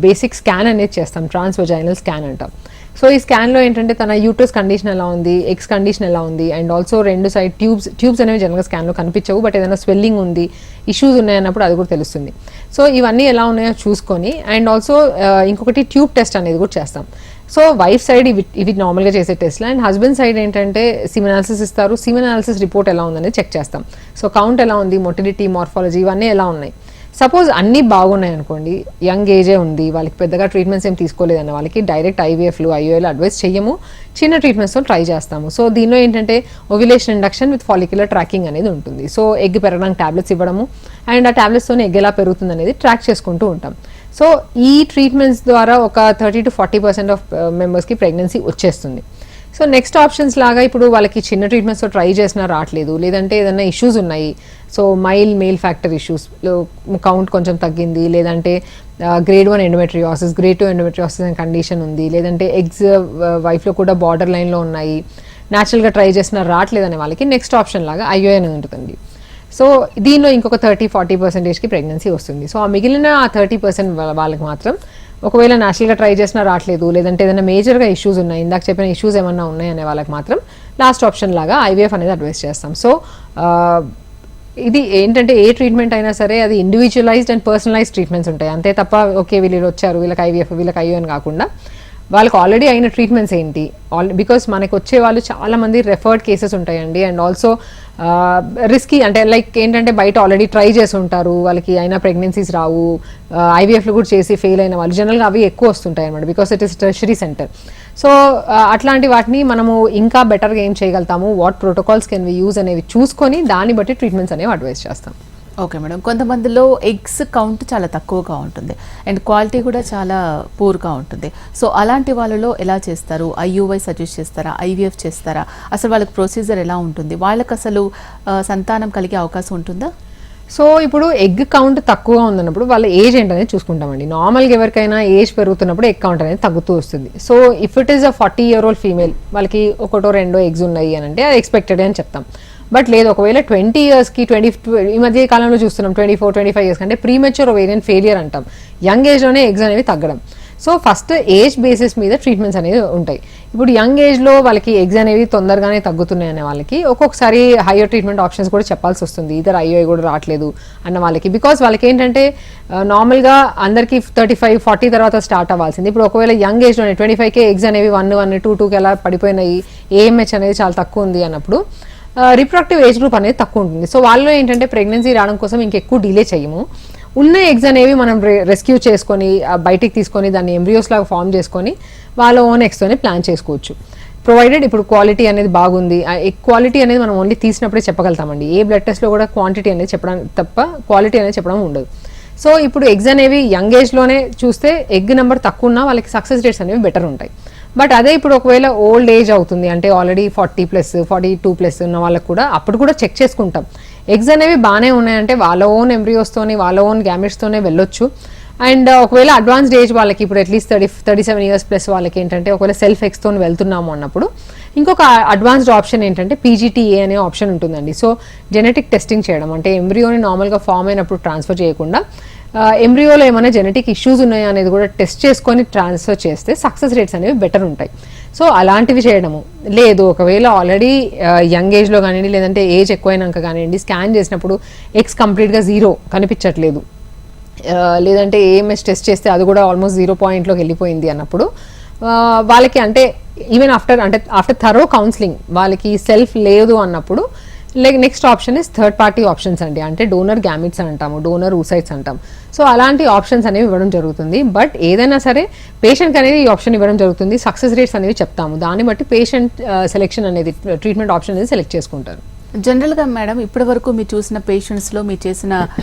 బేసిక్ స్కాన్ అనేది చేస్తాం, ట్రాన్స్వజైనల్ స్కాన్ అంటాం. సో ఈ స్కాన్లో ఏంటంటే తన యూట్రస్ కండిషన్ ఎలా ఉంది, ఎగ్స్ కండిషన్ ఎలా ఉంది, అండ్ ఆల్సో 2 సైడ్ ట్యూబ్స్ అనేవి జనరల్గా స్కాన్లో కనిపించవు, బట్ ఏదైనా స్వెల్లింగ్ ఉంది, ఇష్యూస్ ఉన్నాయన్నప్పుడు అది కూడా తెలుస్తుంది. సో ఇవన్నీ ఎలా ఉన్నాయో చూసుకొని అండ్ ఆల్సో ఇంకొకటి ట్యూబ్ టెస్ట్ అనేది కూడా చేస్తాం. సో వైఫ్ సైడ్ ఇవి నార్మల్గా చేసే టెస్ట్లు, అండ్ హస్బెండ్ సైడ్ ఏంటంటే సిమెన్ అనాలిసిస్ ఇస్తారు. సిమెన్ అనాలిసిస్ రిపోర్ట్ ఎలా ఉందనేది చెక్ చేస్తాం. సో కౌంట్ ఎలా ఉంది, మొటిలిటీ, మార్ఫాలజీ ఇవన్నీ ఎలా ఉన్నాయి. సపోజ్ అన్నీ బాగున్నాయి అనుకోండి, యంగ్ ఏజే ఉంది, వాళ్ళకి పెద్దగా ట్రీట్మెంట్స్ ఏం తీసుకోలేదన్న వాళ్ళకి డైరెక్ట్ ఐవీఎఫ్లు, ఐయుఐలు అడ్వైస్ చేయము, చిన్న ట్రీట్మెంట్స్తో ట్రై చేస్తాము. సో దీనిలో ఏంటంటే ovulation induction with follicular tracking అనేది ఉంటుంది. సో ఎగ్ పెరగడానికి టాబ్లెట్స్ ఇవ్వడము అండ్ ఆ టాబ్లెట్స్తో ఎగ్ ఎలా పెరుగుతుంది అనేది ట్రాక్ చేసుకుంటూ ఉంటాం. సో ఈ ట్రీట్మెంట్స్ ద్వారా ఒక 30 to 40% ఆఫ్ మెంబర్స్కి ప్రెగ్నెన్సీ వచ్చేస్తుంది. సో నెక్స్ట్ ఆప్షన్స్ లాగా ఇప్పుడు వాళ్ళకి చిన్న ట్రీట్మెంట్స్తో ట్రై చేసినా రావట్లేదు, లేదంటే ఏదైనా ఇష్యూస్ ఉన్నాయి, so male factor issues, count కొంచెం తగ్గింది, లేదంటే grade 1 ఎండోమెట్రియాసిస్, grade 2 ఎండోమెట్రియాసిస్ అనే కండిషన్ ఉంది, లేదంటే ఎగ్స్ వైఫ్లో కూడా బార్డర్ లైన్లో ఉన్నాయి, న్యాచురల్గా ట్రై చేసినా రావట్లేదనే వాళ్ళకి నెక్స్ట్ ఆప్షన్ లాగా ఐయుఐ అనేది ఉంటుందండి. సో దీనిలో ఇంకొక 30-40%కి ప్రెగ్నెన్సీ వస్తుంది. సో ఆ మిగిలిన 30% వాళ్ళకి మాత్రం ఒకవేళ న్యాచురల్గా ట్రై చేసినా రావట్లేదు, లేదంటే ఏదైనా మేజర్గా ఇష్యూస్ ఉన్నాయి, ఇందాక చెప్పిన ఇష్యూస్ ఏమన్నా ఉన్నాయనే వాళ్ళకి మాత్రం లాస్ట్ ఆప్షన్ లాగా ఐవీఎఫ్ అనేది అడ్వైస్ చేస్తాం. సో ఇది ఏంటంటే ఏ ట్రీట్మెంట్ అయినా సరే అది ఇండివిజువలైజ్డ్ అండ్ పర్సనలైజ్డ్ ట్రీట్మెంట్స్ ఉంటాయి, అంతే తప్ప ఓకే వీళ్ళు వచ్చారు వీళ్ళకి ఐవీఎఫ్ వీళ్ళకి ఐయుఐ అని కాకుండా వాళ్ళకి ఆల్రెడీ అయిన ట్రీట్మెంట్స్ ఏంటి, బికాస్ మనకి వచ్చే వాళ్ళు చాలా మంది రెఫర్డ్ కేసెస్ ఉంటాయండి. అండ్ ఆల్సో రిస్కీ, అంటే లైక్ ఏంటంటే బయట ఆల్రెడీ ట్రై చేసి ఉంటారు, వాళ్ళకి అయినా ప్రెగ్నెన్సీస్ రావు, ఐవీఎఫ్లు కూడా చేసి ఫెయిల్ అయిన వాళ్ళు జనరల్గా అవి ఎక్కువ వస్తుంటాయి అనమాట, because it is tertiary centre. So అట్లాంటి వాటిని మనము ఇంకా బెటర్గా ఏం చేయగలుగుతాము, what protocols can we use అనేవి చూసుకొని దాన్ని బట్టి ట్రీట్మెంట్స్ అనేవి అడ్వైస్ చేస్తాం. ఓకే మేడం, కొంతమందిలో ఎగ్స్ కౌంట్ చాలా తక్కువగా ఉంటుంది అండ్ క్వాలిటీ కూడా చాలా పూర్గా ఉంటుంది. సో అలాంటి వాళ్ళలో ఎలా చేస్తారు? ఐయుఐ సజెస్ట్ చేస్తారా, ఐవీఎఫ్ చేస్తారా? అసలు వాళ్ళకి ప్రొసీజర్ ఎలా ఉంటుంది? వాళ్ళకి అసలు సంతానం కలిగే అవకాశం ఉంటుందా? సో ఇప్పుడు ఎగ్ కౌంట్ తక్కువగా ఉందన్నప్పుడు వాళ్ళ ఏజ్ ఏంటనేది చూసుకుంటామండి. నార్మల్గా ఎవరికైనా ఏజ్ పెరుగుతున్నప్పుడు ఎగ్ కౌంట్ అనేది తగ్గుతూ వస్తుంది. So if it is a 40-year-old female, వాళ్ళకి ఒకటో రెండో ఎగ్స్ ఉన్నాయి అని అంటే అది ఎక్స్పెక్టెడ్ అని చెప్తాం. బట్ లేదు, ఒకవేళ 20 yearsకి ఈ మధ్య కాలంలో చూస్తున్నాం 24-25 years అంటే ప్రీమెచ్యూర్ ఓవేరియన్ ఫెయిలియర్ అంటాం, యంగ్ ఏజ్లోనే ఎగ్స్ అనేవి తగ్గడం. సో ఫస్ట్ ఏజ్ బేసిస్ మీద ట్రీట్మెంట్స్ అనేవి ఉంటాయి. ఇప్పుడు యంగ్ ఏజ్లో వాళ్ళకి ఎగ్స్ అనేవి తొందరగానే తగ్గుతున్నాయి అనే వాళ్ళకి ఒక్కొక్కసారి హయ్యర్ ట్రీట్మెంట్ ఆప్షన్స్ కూడా చెప్పాల్సి వస్తుంది, ఇద్దరు ఐఓఐ కూడా రావట్లేదు అన్న వాళ్ళకి. బికాస్ వాళ్ళకి ఏంటంటే నార్మల్గా అందరికీ 35-40 తర్వాత స్టార్ట్ అవ్వాల్సింది. ఇప్పుడు ఒకవేళ యంగ్ ఏజ్లోనే 25కే ఎగ్స్ అనేవి 1-2కి ఎలా పడిపోయినాయి, ఏఎంహెచ్ అనేది చాలా తక్కువ ఉంది అన్నప్పుడు రిప్రొడక్టివ్ ఏజ్ గ్రూప్ అనేది తక్కువ ఉంటుంది. సో వాళ్ళు ఏంటంటే ప్రెగ్నెన్సీ రావడం కోసం ఇంకెక్కువ డిలే చేయము, ఉన్న ఎగ్స్ అనేవి మనం రెస్క్యూ చేసుకొని బయటికి తీసుకొని దాన్ని ఎంబ్రియోస్ లాగా ఫామ్ చేసుకొని వాళ్ళ ఓన్ ఎగ్స్తోనే ప్లాన్ చేసుకోవచ్చు, ప్రొవైడెడ్ ఇప్పుడు క్వాలిటీ అనేది బాగుంది. క్వాలిటీ అనేది మనం ఓన్లీ తీసినప్పుడే చెప్పగలుగుతామండి, ఏ బ్లడ్ టెస్ట్లో కూడా క్వాంటిటీ అనేది చెప్పడం తప్ప క్వాలిటీ అనేది చెప్పడం ఉండదు. సో ఇప్పుడు ఎగ్స్ అనేవి యంగ్ ఏజ్లోనే చూస్తే ఎగ్ నెంబర్ తక్కువ ఉన్నా వాళ్ళకి సక్సెస్ రేట్స్ అనేవి బెటర్ ఉంటాయి. బట్ అదే ఇప్పుడు ఒకవేళ ఓల్డ్ ఏజ్ అవుతుంది అంటే ఆల్రెడీ 40+, 42+ ఉన్న వాళ్ళకు కూడా అప్పుడు కూడా చెక్ చేసుకుంటాం, ఎగ్స్ అనేవి బాగానే ఉన్నాయంటే వాళ్ళ ఓన్ ఎంబ్రియోస్తోని వాళ్ళ ఓన్ గ్యామెట్స్తోనే వెళ్ళొచ్చు. అండ్ ఒకవేళ అడ్వాన్స్డ్ ఏజ్ వాళ్ళకి ఇప్పుడు అట్లీస్ట్ 37 years+ వాళ్ళకి ఏంటంటే ఒకవేళ సెల్ఫ్ ఎగ్స్తో వెళ్తున్నాము అన్నప్పుడు ఇంకొక అడ్వాన్స్డ్ ఆప్షన్ ఏంటంటే పీజీటీఏ అనే ఆప్షన్ ఉంటుందండి. సో జెనెటిక్ టెస్టింగ్ చేయడం అంటే ఎంబ్రియోని నార్మల్గా ఫామ్ అయినప్పుడు ట్రాన్స్ఫర్ చేయకుండా ఎంబ్రియోలో ఏమైనా జెనెటిక్ ఇష్యూస్ ఉన్నాయా అనేది కూడా టెస్ట్ చేసుకొని ట్రాన్స్ఫర్ చేస్తే సక్సెస్ రేట్స్ అనేవి బెటర్ ఉంటాయి. సో అలాంటివి చేయడము. లేదు ఒకవేళ ఆల్రెడీ యంగ్ ఏజ్లో కానివ్వండి లేదంటే ఏజ్ ఎక్కువైనాక కానివ్వండి స్కాన్ చేసినప్పుడు ఎగ్స్ కంప్లీట్గా 0 కనిపించట్లేదు, లేదంటే ఏఎంఎస్ టెస్ట్ చేస్తే అది కూడా ఆల్మోస్ట్ 0 వెళ్ళిపోయింది అన్నప్పుడు వాళ్ళకి అంటే ఈవెన్ ఆఫ్టర్ థరో కౌన్సిలింగ్ వాళ్ళకి సెల్ఫ్ లేదు అన్నప్పుడు next option is third party options అండి, అంటే డోనర్ గ్యామిట్స్ అంటాము, డోనర్ ఊసైట్స్ అంటాం. సో అలాంటి ఆప్షన్స్ అనేవి ఇవ్వడం జరుగుతుంది. బట్ ఏదైనా సరే పేషెంట్కి అనేది ఈ ఆప్షన్ ఇవ్వడం జరుగుతుంది, సక్సెస్ రేట్స్ అనేవి చెప్తాము, దాన్ని బట్టి పేషెంట్ సెలెక్షన్ అనేది ట్రీట్మెంట్ ఆప్షన్ అనేది సెలెక్ట్ చేసుకుంటారు. జనరల్గా మేడం ఇప్పటి వరకు మీరు చూసిన పేషెంట్స్లో మీరు చేసిన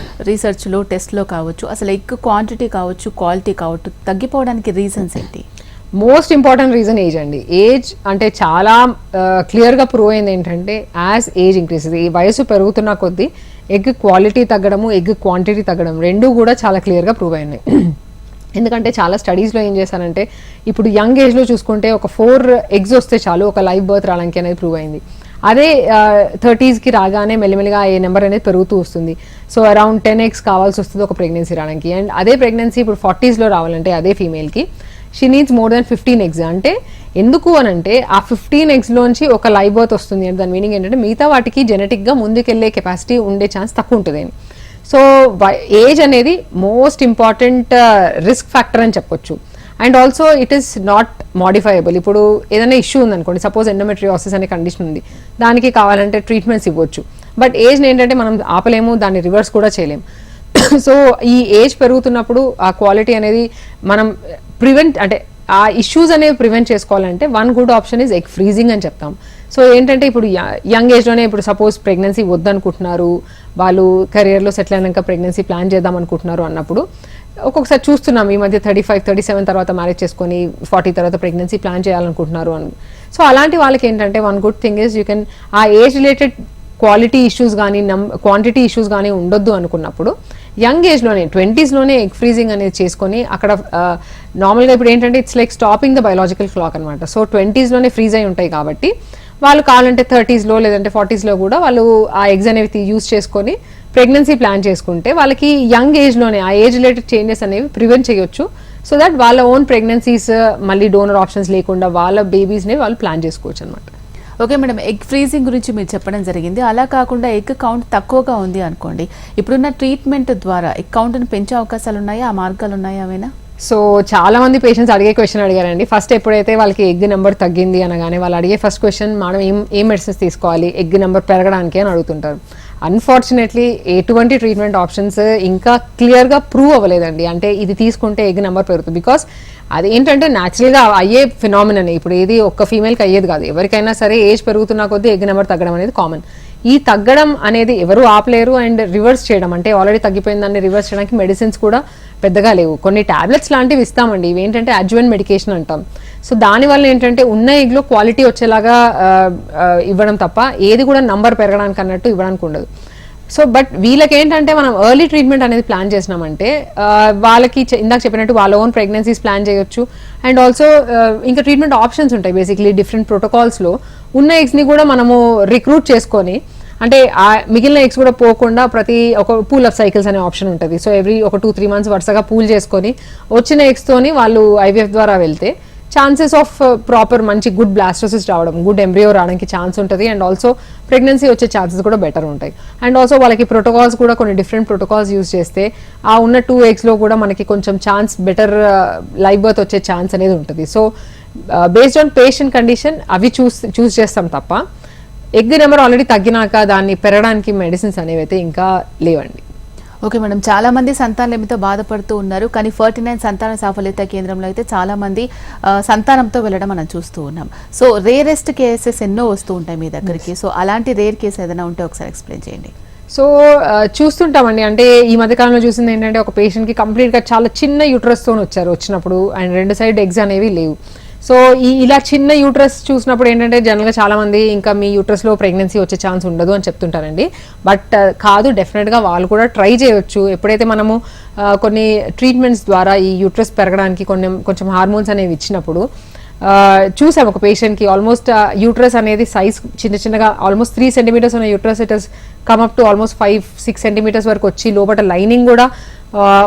రీసెర్చ్లో టెస్ట్లో కావచ్చు, అసలు ఎగ్ క్వాంటిటీ కావచ్చు క్వాలిటీ కావచ్చు తగ్గిపోవడానికి రీజన్స్ ఏంటి? మోస్ట్ ఇంపార్టెంట్ రీజన్ ఏజ్ అండి. ఏజ్ అంటే చాలా క్లియర్గా ప్రూవ్ అయింది ఏంటంటే యాజ్ ఏజ్ ఇంక్రీజెస్, ఈ వయసు పెరుగుతున్న కొద్దీ ఎగ్ క్వాలిటీ తగ్గడము ఎగ్ క్వాంటిటీ తగ్గడం రెండూ కూడా చాలా క్లియర్గా ప్రూవ్ అయినాయి. ఎందుకంటే చాలా స్టడీస్లో ఏం చేశారంటే ఇప్పుడు యంగ్ ఏజ్లో చూసుకుంటే ఒక 4 eggs వస్తే చాలు ఒక లైవ్ బర్త్ రావడానికి అనేది ప్రూవ్ అయింది. అదే 30sకి రాగానే మెల్లిమెల్లిగా ఏ నెంబర్ అనేది పెరుగుతూ వస్తుంది. సో అరౌండ్ 10 eggs కావాల్సి వస్తుంది ఒక ప్రెగ్నెన్సీ రావడానికి. అండ్ అదే ప్రెగ్నెన్సీ ఇప్పుడు 40sలో రావాలంటే అదే ఫీమేల్కి she needs more than 15 eggs. అంటే ఎందుకు అని అంటే ఆ 15 eggsలోంచి ఒక లైవ్ బర్త్ వస్తుంది అంటే దాని మీనింగ్ ఏంటంటే మిగతా వాటికి జెనెటిక్గా ముందుకెళ్లే కెపాసిటీ ఉండే ఛాన్స్ తక్కువ ఉంటుంది. సో ఏజ్ అనేది మోస్ట్ ఇంపార్టెంట్ రిస్క్ ఫ్యాక్టర్ అని చెప్పొచ్చు. And also it is not modifiable. ఇప్పుడు ఏదైనా ఇష్యూ ఉందనుకోండి, సపోజ్ ఎండోమెట్రియోసిస్ అనే కండిషన్ ఉంది, దానికి కావాలంటే ట్రీట్మెంట్స్ ఇవ్వచ్చు. బట్ ఏజ్ని ఏంటంటే మనం ఆపలేము, దాన్ని రివర్స్ కూడా చేయలేము. సో ఈ ఏజ్ పెరుగుతున్నప్పుడు ఆ క్వాలిటీ అనేది మనం ప్రివెంట్ అంటే ఆ ఇష్యూస్ అనేవి ప్రివెంట్ చేసుకోవాలంటే one good option is egg freezing అని చెప్తాం. సో ఏంటంటే ఇప్పుడు యంగ్ ఏజ్లోనే ఇప్పుడు సపోజ్ ప్రెగ్నెన్సీ వద్దనుకుంటున్నారు, వాళ్ళు కెరియర్లో సెటిల్ అయినాక ప్రెగ్నెన్సీ ప్లాన్ చేద్దాం అనుకుంటున్నారు అన్నప్పుడు ఒక్కొక్కసారి చూస్తున్నాం ఈ మధ్య 35-37 తర్వాత మ్యారేజ్ చేసుకొని 40 తర్వాత ప్రెగ్నెన్సీ ప్లాన్ చేయాలనుకుంటున్నారు అని. సో అలాంటి వాళ్ళకి ఏంటంటే one good thing is you can ఆ ఏజ్ రిలేటెడ్ క్వాలిటీ ఇష్యూస్ కానీ క్వాంటిటీ ఇష్యూస్ కానీ ఉండొద్దు అనుకున్నప్పుడు యంగ్ ఏజ్లోనే 20sలోనే ఎగ్ ఫ్రీజింగ్ అనేది చేసుకొని అక్కడ నార్మల్గా ఇప్పుడు ఏంటంటే it's like stopping the biological clock అనమాట. సో 20sలోనే ఫ్రీజ్ అయి ఉంటాయి కాబట్టి వాళ్ళు కావాలంటే 30sలో లేదంటే 40sలో కూడా వాళ్ళు ఆ ఎగ్స్ అనేవి యూజ్ చేసుకొని ప్రెగ్నెన్సీ ప్లాన్ చేసుకుంటే వాళ్ళకి యంగ్ ఏజ్లోనే ఆ ఏజ్ రిలేటెడ్ చేంజెస్ అనేవి ప్రివెంట్ చేయొచ్చు. సో దట్ వాళ్ళ ఓన్ ప్రెగ్నెన్సీస్ మళ్ళీ డోనర్ ఆప్షన్స్ లేకుండా వాళ్ళ బేబీస్ని వాళ్ళు ప్లాన్ చేసుకోవచ్చు అనమాట. ఓకే మేడం, ఎగ్ ఫ్రీజింగ్ గురించి మీరు చెప్పడం జరిగింది. అలా కాకుండా ఎగ్ కౌంట్ తక్కువగా ఉంది అనుకోండి, ఇప్పుడున్న ట్రీట్మెంట్ ద్వారా ఎగ్ కౌంట్ను పెంచే అవకాశాలు ఉన్నాయా, ఆ మార్గాలు ఉన్నాయా? అవేనా? సో చాలా మంది పేషెంట్స్ అడిగే క్వశ్చన్ అడిగారండి. ఫస్ట్ ఎప్పుడైతే వాళ్ళకి ఎగ్ నెంబర్ తగ్గింది అనగానే వాళ్ళు అడిగే ఫస్ట్ క్వశ్చన్, మేడం ఏం మెడిసిన్స్ తీసుకోవాలి ఎగ్ నెంబర్ పెరగడానికి అని అడుగుతుంటారు. అన్ఫార్చునేట్లీ ఎటువంటి ట్రీట్మెంట్ ఆప్షన్స్ ఇంకా క్లియర్గా ప్రూవ్ అవ్వలేదండి. అంటే ఇది తీసుకుంటే ఎగ్ నెంబర్ పెరుగుతుంది, బికాస్ అది ఏంటంటే న్యాచురల్గా అయ్యే ఫినామినన్. ఇప్పుడు ఏది ఒక్క ఫీమేల్కి అయ్యేది కాదు, ఎవరికైనా సరే ఏజ్ పెరుగుతున్న కొద్దీ ఎగ్ నెంబర్ తగ్గడం అనేది కామన్. ఈ తగ్గడం అనేది ఎవరు ఆపలేరు. అండ్ రివర్స్ చేయడం అంటే ఆల్రెడీ తగ్గిపోయిందాన్ని రివర్స్ చేయడానికి మెడిసిన్స్ కూడా పెద్దగా లేవు. కొన్ని టాబ్లెట్స్ లాంటివి ఇస్తామండి, ఇవి ఏంటంటే అడ్జువెంట్ మెడికేషన్ అంటాం. సో దానివల్ల ఏంటంటే ఉన్న ఎగ్లో క్వాలిటీ వచ్చేలాగా ఇవ్వడం తప్ప ఏది కూడా నంబర్ పెరగడానికి అన్నట్టు ఇవ్వడానికి ఉండదు. సో బట్ వీళ్ళకి ఏంటంటే మనం ఎర్లీ ట్రీట్మెంట్ అనేది ప్లాన్ చేసినామంటే వాళ్ళకి ఇందాక చెప్పినట్టు వాళ్ళ ఓన్ ప్రెగ్నెన్సీస్ ప్లాన్ చేయొచ్చు. అండ్ ఆల్సో ఇంకా ట్రీట్మెంట్ ఆప్షన్స్ ఉంటాయి. బేసిక్లీ డిఫరెంట్ ప్రోటోకాల్స్లో ఉన్న ఎగ్స్ని కూడా మనము రిక్రూట్ చేసుకొని, అంటే మిగిలిన ఎగ్స్ కూడా పోకుండా ప్రతి ఒక పూల్ ఆఫ్ సైకిల్స్ అనే ఆప్షన్ ఉంటుంది. సో ఎవ్రీ ఒక 2-3 months వరుసగా పూల్ చేసుకొని వచ్చిన ఎగ్స్తోని వాళ్ళు ఐవీఎఫ్ ద్వారా వెళ్తే ఛాన్సెస్ ఆఫ్ ప్రాపర్ మంచి గుడ్ బ్లాస్టోసిస్ రావడం, గుడ్ ఎంబ్రియో రావడానికి ఛాన్స్ ఉంటుంది. అండ్ ఆల్సో ప్రెగ్నెన్సీ వచ్చే ఛాన్సెస్ కూడా బెటర్ ఉంటాయి. అండ్ ఆల్సో వాళ్ళకి ప్రోటోకాల్స్ కూడా కొన్ని డిఫరెంట్ ప్రోటోకాల్స్ యూజ్ చేస్తే ఆ ఉన్న 2 eggsలో కూడా మనకి కొంచెం ఛాన్స్ బెటర్ లైవ్ బర్త్ వచ్చే ఛాన్స్ అనేది ఉంటుంది. So based on patient condition అవి చూస్ చేస్తాం తప్ప ఎగ్ నెంబర్ ఆల్రెడీ తగ్గినాక దాన్ని పెరగడానికి మెడిసిన్స్ అనేవి అయితే ఇంకా లేవండి. ఓకే మేడం, చాలా మంది సంతానలేమితో బాధపడుతూ ఉన్నారు, కానీ 49 సంతాన సాఫల్యత కేంద్రంలో అయితే చాలా మంది సంతానంతో వెళ్ళడం మనం చూస్తూ ఉన్నాం. సో రేరెస్ట్ కేసెస్ ఎన్నో వస్తూ ఉంటాయి మీ దగ్గరికి. సో అలాంటి రేర్ కేసు ఏదైనా ఉంటే ఒకసారి ఎక్స్ప్లెయిన్ చేయండి. సో చూస్తుంటామండి. అంటే ఈ మధ్యకాలంలో చూసింది ఏంటంటే ఒక పేషెంట్కి కంప్లీట్గా చాలా చిన్న యూట్రస్తో వచ్చినప్పుడు అండ్ 2 side ఎగ్స్ అనేవి లేవు. సో ఇలా చిన్న యూట్రస్ చూసినప్పుడు ఏంటంటే జనరల్గా చాలా మంది ఇంకా మీ యూట్రస్లో ప్రెగ్నెన్సీ వచ్చే ఛాన్స్ ఉండదు అని చెప్తుంటారండి. బట్ కాదు, డెఫినెట్గా వాళ్ళు కూడా ట్రై చేయొచ్చు. ఎప్పుడైతే మనము కొన్ని ట్రీట్మెంట్స్ ద్వారా ఈ యూట్రస్ పెరగడానికి కొంచెం హార్మోన్స్ అనేవి ఇచ్చినప్పుడు చూసాం ఒక పేషెంట్కి ఆల్మోస్ట్ యూట్రస్ అనేది సైజ్ చిన్నగా ఆల్మోస్ట్ 3 centimeters ఉన్న uterus it has come up to almost 5-6 centimeters వరకు వచ్చి లోపల లైనింగ్ కూడా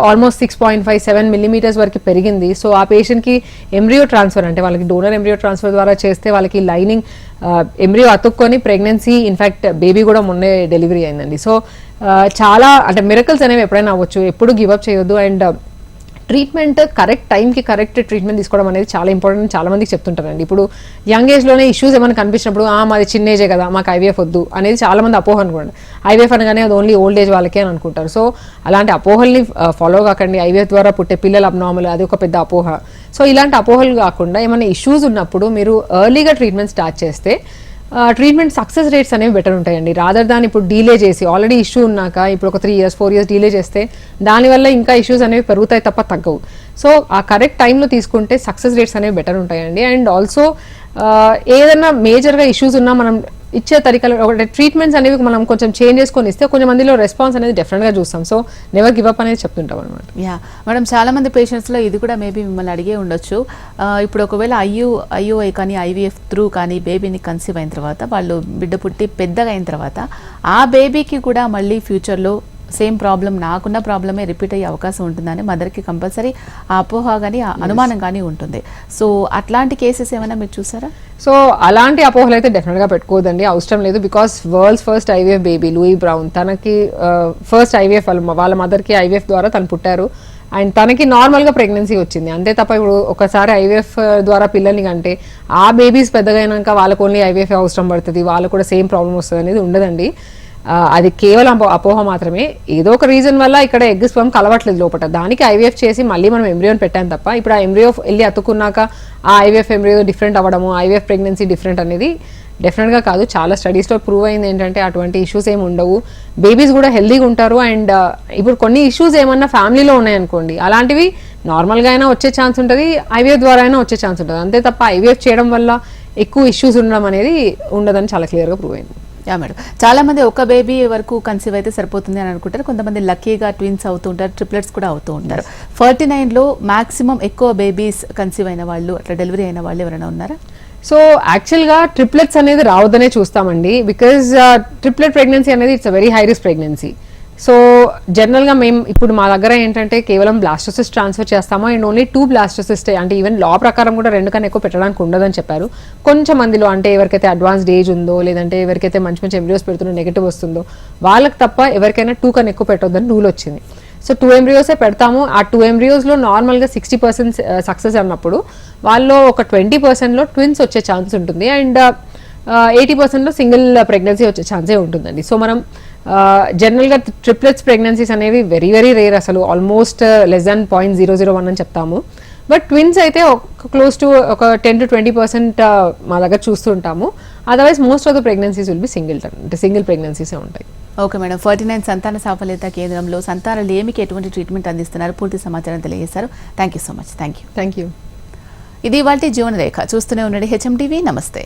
ఆల్మోస్ట్ 6.57 millimeters వరకు పెరిగింది. సో ఆ పేషెంట్కి ఎంబ్రియో ట్రాన్స్ఫర్ అంటే వాళ్ళకి డోనర్ ఎంబ్రియో ట్రాన్స్ఫర్ ద్వారా చేస్తే వాళ్ళకి లైనింగ్ ఎంబ్రియో అతుక్కొని ప్రెగ్నెన్సీ ఇన్ఫ్యాక్ట్ బేబీ కూడా మొన్నే డెలివరీ అయిందండి. సో చాలా అంటే మిరకల్స్ అనేవి ఎప్పుడైనా అవ్వచ్చు, ఎప్పుడు గివప్ చేయొద్దు. అండ్ ట్రీట్మెంట్ కరెక్ట్ టైంకి కరెక్ట్ ట్రీట్మెంట్ తీసుకోవడం అనేది చాలా ఇంపార్టెంట్ చాలా మందికి చెప్తుంటారండి. ఇప్పుడు యంగ్ ఏజ్లోనే ఇష్యూస్ ఏమైనా కనిపించినప్పుడు మాది చిన్న ఏజే కదా మాకు ఐవీఎఫ్ వద్దు అనేది చాలా మంది అపోహ అనుకోండి. ఐవీఎఫ్ అనగానే అది ఓన్లీ ఓల్డ్ ఏజ్ వాళ్ళకే అని అనుకుంటారు. సో అలాంటి అపోహల్ని ఫాలో కాకండి. ఐవీఎఫ్ ద్వారా పుట్టే పిల్లలు అబ్నార్మల్, అది ఒక పెద్ద అపోహ. సో ఇలాంటి అపోహలు కాకుండా ఏమైనా ఇష్యూస్ ఉన్నప్పుడు మీరు ఎర్లీగా ట్రీట్మెంట్ స్టార్ట్ చేస్తే ట్రీట్మెంట్ సక్సెస్ రేట్స్ అనేవి బెటర్ ఉంటాయండి. రాదర్ దాన్ ఇప్పుడు డీలే చేసి ఆల్రెడీ ఇష్యూ ఉన్నాక ఇప్పుడు ఒక 3 years 4 years డీలే చేస్తే దానివల్ల ఇంకా ఇష్యూస్ అనేవి పెరుగుతాయి తప్ప తగ్గవు. సో ఆ కరెక్ట్ టైంలో తీసుకుంటే సక్సెస్ రేట్స్ అనేవి బెటర్ ఉంటాయండి. అండ్ ఆల్సో ఏదైనా మేజర్గా ఇష్యూస్ ఉన్నా మనం ఇచ్చే తరికలు ఒకటి ట్రీట్మెంట్స్ అనేవి మనం కొంచెం చేంజ్ చేసుకొని ఇస్తే కొంచెం మందిలో రెస్పాన్స్ అనేది డెఫినెట్గా చూస్తాం. సో నెవర్ గివ్ అప్ అనేది చెప్తుంటాం అనమాట. యా మేడం, చాలా మంది పేషెంట్స్లో ఇది కూడా మేబీ మిమ్మల్ని అడిగే ఉండొచ్చు. ఇప్పుడు ఒకవేళ ఐయుఐ కానీ ఐవీఎఫ్ త్రూ కానీ బేబీని కన్సీవ్ అయిన తర్వాత వాళ్ళు బిడ్డ పుట్టి పెద్దగా అయిన తర్వాత ఆ బేబీకి కూడా మళ్ళీ ఫ్యూచర్లో సేమ్ ప్రాబ్లం నాకున్న ప్రాబ్లమే రిపీట్ అయ్యే అవకాశం ఉంటుందని మదర్కి కంపల్సరీ ఆ అపోహ కానీ ఆ అనుమానం కానీ ఉంటుంది. సో అట్లాంటి కేసెస్ ఏమైనా మీరు చూసారా? సో అలాంటి అపోహలు అయితే డెఫినెట్గా పెట్టుకోదండి, అవసరం లేదు. Because world's first IVF baby Louis brown, తనకి ఫస్ట్ ఐవీఎఫ్ వాళ్ళ మదర్కి ఐవీఎఫ్ ద్వారా తను పుట్టారు అండ్ తనకి నార్మల్గా ప్రెగ్నెన్సీ వచ్చింది అంతే తప్ప ఇప్పుడు ఒకసారి ఐవీఎఫ్ ద్వారా పిల్లల్ని కంటే ఆ బేబీస్ పెద్దగా అయినాక వాళ్ళకు ఓన్లీ ఐవీఎఫ్ అవసరం పడుతుంది, వాళ్ళకు కూడా సేమ్ ప్రాబ్లం వస్తుంది అనేది ఉండదండి. అది కేవలం అపోహ మాత్రమే. ఏదో ఒక రీజన్ వల్ల ఇక్కడ ఎగ్ స్పర్మ్ కలవట్లేదు లోపల, దానికి ఐవీఎఫ్ చేసి మళ్ళీ మనం ఎంబ్రియోని పెట్టాం తప్ప ఇప్పుడు ఆ ఎంబ్రియో వెళ్ళి అతుక్కున్నాక ఆ ఐవీఎఫ్ ఎంబ్రియో డిఫరెంట్ అవ్వడము, ఐవీఎఫ్ ప్రెగ్నెన్సీ డిఫరెంట్ అనేది డెఫినెట్గా కాదు. చాలా స్టడీస్లో ప్రూవ్ అయింది ఏంటంటే అటువంటి ఇష్యూస్ ఏమి ఉండవు, బేబీస్ కూడా హెల్దీగా ఉంటారు. అండ్ ఇప్పుడు కొన్ని ఇష్యూస్ ఏమన్నా ఫ్యామిలీలో ఉన్నాయనుకోండి, అలాంటివి నార్మల్గా అయినా వచ్చే ఛాన్స్ ఉంటుంది, ఐవీఎఫ్ ద్వారా అయినా వచ్చే ఛాన్స్ ఉంటుంది. అంతే తప్ప ఐవీఎఫ్ చేయడం వల్ల ఎక్కువ ఇష్యూస్ ఉండడం అనేది ఉండదని చాలా క్లియర్గా ప్రూవ్ అయింది. యా మేడం, చాలా మంది ఒక బేబీ వరకు కన్సీవ్ అయితే సరిపోతుంది అని అనుకుంటారు, కొంతమంది లక్కీగా ట్విన్స్ అవుతూ ఉంటారు, ట్రిప్లెట్స్ కూడా అవుతూ ఉంటారు. 49లో మాక్సిమం ఎక్కువ బేబీస్ కన్సీవ్ అయిన వాళ్ళు అట్లా డెలివరీ అయిన వాళ్ళు ఎవరైనా ఉన్నారా? సో యాక్చువల్గా ట్రిప్లెట్స్ అనేది రావద్దనే చూస్తామండి, బికాజ్ ట్రిప్లెట్ ప్రెగ్నెన్సీ అనేది it's a very high risk pregnancy. So జనరల్గా మేము ఇప్పుడు మా దగ్గర ఏంటంటే కేవలం బ్లాస్టోసిస్ట్ ట్రాన్స్ఫర్ చేస్తాము అండ్ ఓన్లీ 2 బ్లాస్టోసిస్ట్, అంటే ఈవెన్ లా ప్రకారం కూడా 2 కన్నా ఎక్కువ పెట్టడానికి ఉండదని చెప్పారు. కొంచెం మందిలో అంటే ఎవరికైతే అడ్వాన్స్డ్ ఏజ్ ఉందో లేదంటే ఎవరికైతే మంచి మంచి ఎంబ్రియోస్ పెడుతున్న నెగిటివ్ వస్తుందో వాళ్ళకి తప్ప ఎవరికైనా 2 కన్నా ఎక్కువ పెట్టొద్దని రూల్ వచ్చింది. సో 2 ఎంబ్రియోసే పెడతాము. ఆ 2 ఎంబ్రియోస్లో నార్మల్గా 60% సక్సెస్ అన్నప్పుడు వాళ్ళలో ఒక 20%లో ట్విన్స్ వచ్చే ఛాన్స్ ఉంటుంది. అండ్ 80%లో సింగిల్ ప్రెగ్నెన్సీ వచ్చే ఛాన్సే ఉంటుందండి. సో మనం జనరల్గా ట్రిప్లెట్స్ ప్రెగ్నెన్సీస్ అనేవి వెరీ వెరీ రేర్, అసలు ఆల్మోస్ట్ లెస్ దాన్ 0.001 అని చెప్తాము. బట్ ట్విన్స్ అయితే ఒక క్లోజ్ టు ఒక 10 to 20% మా దగ్గర చూస్తుంటాము. Otherwise most of the pregnancies will be single ప్రెగ్నెన్సీసే ఉంటాయి. ఓకే మేడం, 49 సంతాన సాఫల్యత కేంద్రంలో సంతాన లేమికి ఎటువంటి ట్రీట్మెంట్ అందిస్తున్నారు, పూర్తి సమాచారం తెలియజేశారు. Thank you so much. Thank you. Thank you. ఇది ఇవాల్టి జీవనరేఖ. చూస్తూనే ఉండండి హెచ్ఎం టీవీ. నమస్తే.